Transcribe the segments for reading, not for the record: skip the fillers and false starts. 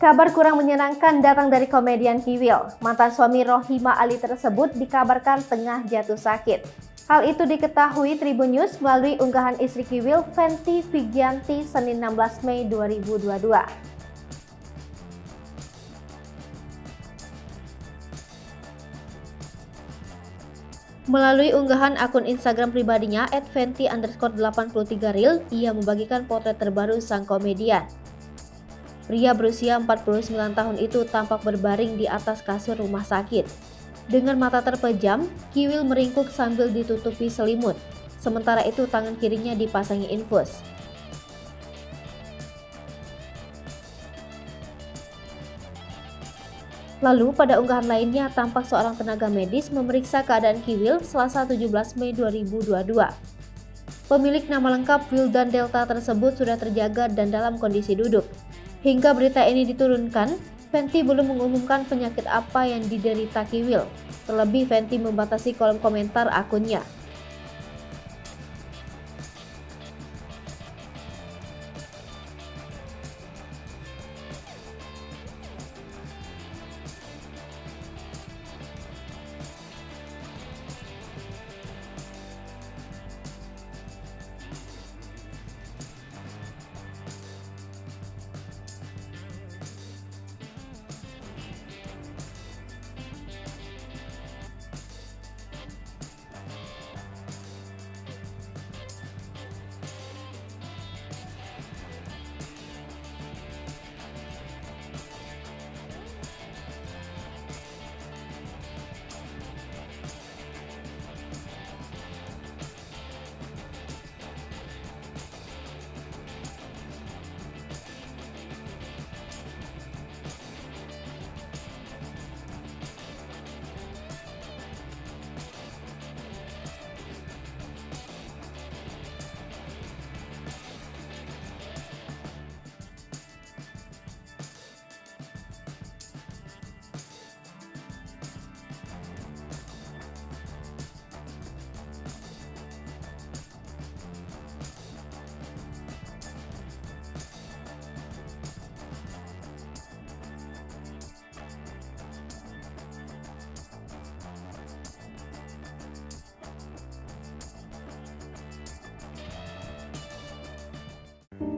Kabar kurang menyenangkan datang dari komedian Kiwil. Mantan suami Rohima Ali tersebut dikabarkan tengah jatuh sakit. Hal itu diketahui Tribun News melalui unggahan istri Kiwil, Fenty Vigianti, Senin 16 Mei 2022. Melalui unggahan akun Instagram pribadinya @fenty_83real, ia membagikan potret terbaru sang komedian. Pria berusia 49 tahun itu tampak berbaring di atas kasur rumah sakit. Dengan mata terpejam, Kiwil meringkuk sambil ditutupi selimut. Sementara itu tangan kirinya dipasangi infus. Lalu pada unggahan lainnya tampak seorang tenaga medis memeriksa keadaan Kiwil Selasa 17 Mei 2022. Pemilik nama lengkap Wildan Delta tersebut sudah terjaga dan dalam kondisi duduk. Hingga berita ini diturunkan, Fenty belum mengumumkan penyakit apa yang diderita Kiwil. Terlebih Fenty membatasi kolom komentar akunnya.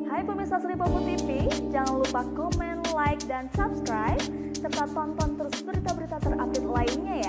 Hai pemirsa Sri Popo TV, jangan lupa komen, like, dan subscribe, serta tonton terus berita-berita terupdate lainnya ya.